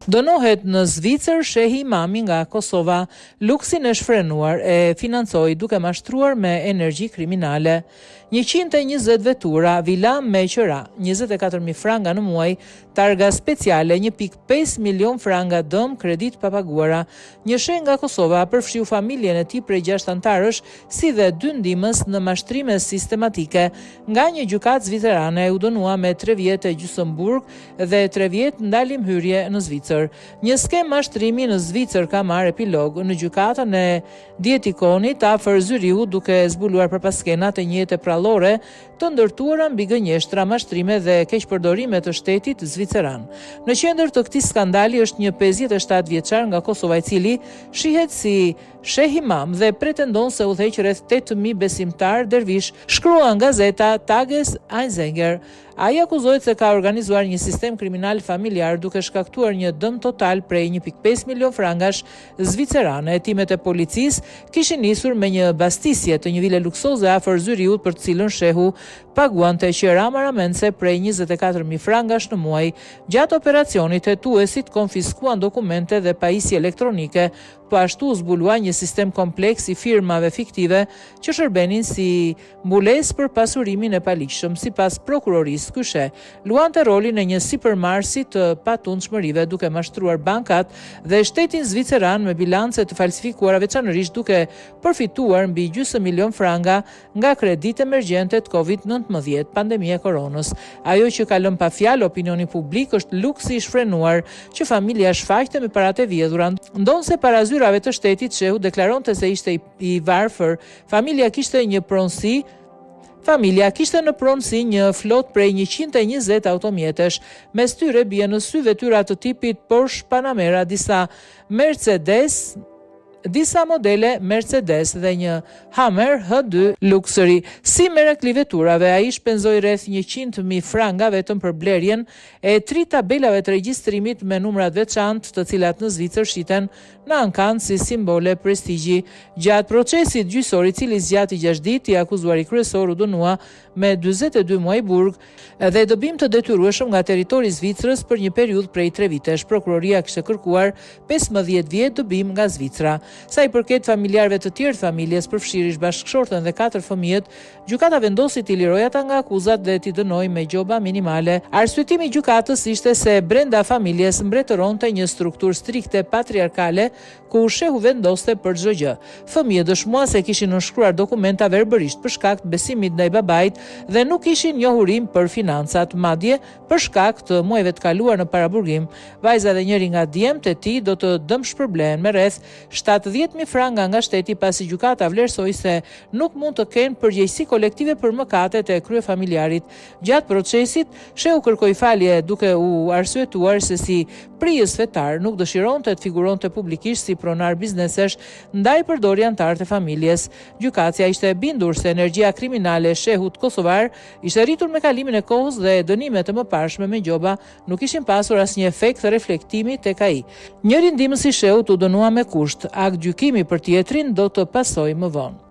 Dënohet në Zvicër shehi Imami nga Kosova. Luksin e shfrenuar e financoi duke mashtruar me energji kriminale. 120 vetura, vila me qëra, 24.000 franga në muaj, targa speciale, 1.5 milion franga dëm, kredit papaguara. Një sheh nga Kosova përfshiu familjen e tij prej 6 antarësh, si dhe 2 ndihmës në mashtrime sistematike. Nga një gjykatë zvicerane u dënua me 3 vjet e gjysmëburg dhe 3 vjet ndalimhyrje në Zvicër. Një skem mashtrimi në Zvicër ka marrë epilog në gjykatën e Dietikonit afër Zyriu, duke zbuluar përpaskenat e njëjtë prallore të ndërtuara mbi gënjeshtra, mashtrime dhe keqpërdorime të shtetit zviceran. Në qendër të këtij skandali është një 57 vjeçar nga Kosova, i cili shihet si sheh imam dhe pretendon se udhëheq rreth 8.000 besimtar dervish, shkruan gazeta Tages Einziger. Ai akuzohet se ka organizuar një sistem kriminal familjar duke shkaktuar një dëm total prej 1.5 milion frangash zvicerane. Hetimet e policisë kishin nisur me një bastisje të një vile luksoze afër Zyriut, për të cilën shehu paguante qeramamense prej 24.000 frangash në muaj. Gjatë operacionit hetuesit konfiskuan dokumente dhe pajisje elektronike, po ashtu zbulua një sistem kompleks i firmave fiktive që shërbenin si mbulesë për pasurimin e paligjshëm. Sipas prokurorisë, ky sheh luante rolin e një sipërmarrësi të patundshmërive, duke mashtruar bankat dhe shtetin zviceran me bilance të falsifikuara, veçanërisht duke përfituar mbi gjysmë milion franga nga kreditë emergjente të COVID-19, pandemia e koronës. Ajo që ka lënë pa fjalë opinionin publik është luksi i shfrenuar që familja shfaqte me paratë e vjedhura. Ndonse para zyrave të shtetit, shehu deklaronte se ishte i varfër. Familja kishte në pronësi një flot prej 120 automjetesh. Mes tyre bie në sy vetyra të tipit Porsche Panamera, disa modele Mercedes dhe një Hummer H2 Luxury. Si merakli veturave, ai shpenzoi rreth 100.000 franga vetëm për blerjen e 3 tabelave të regjistrimit me numrat veçantë, të cilat në Zvicër shiten në ankan si simbole prestigji. Gjatë procesit gjyqësor, i cili zgjati 6 ditë, i akuzuari kryesor u dënua me 42 muaj burg dhe dëbim të detyrueshëm nga territori i Zvicrës për një periudhë prej 3 vitesh. Prokuroria kishte kërkuar 15 vjet dëbim nga Zvicra. Sa i përket familjarëve të tjerë të familjes, përfshirish bashkëshortën dhe 4 fëmijët, gjykata vendosi t'i lirojë ata nga akuzat dhe t'i dënojë me gjoba minimale. Arsyetimi i gjykatës ishte se brenda familjes mbretëronte një strukturë strikte patriarkale, ku shehu vendoste për çdo gjë. Fëmijët dëshmuan se kishin nënshkruar dokumenta verbërisht për shkak të besimit ndaj babait dhe nuk kishin njohurim për financat, madje për shkak të muajve të kaluar në paraburgim. Vajza dhe njëri nga djemtë e tij do të dëmshpërblen me rreth 70.000 franga nga shteti, pasi gjykata vlerësoi se nuk mund të kenë përgjegjësi kolektive për mëkatet e kryefamiljarit. Gjatë procesit, shehu kërkoi falje duke u arsyetuar se si prijës fetar nuk dëshironte të figuronte publikisht si pronar biznesesh ndaj përdorje anëtarë të familjes. Gjykatësia ishte e bindur se energjia kriminale e shehut kosovar ishte rritur me kalimin e kohës dhe dënimet e mëparshme me gjoba nuk ishin pasur asnjë efekt reflektimi tek ai. Njëri ndihmës i shehut u dënua me kusht. Akt gjykimi për tjetrin do të pasojë më vonë.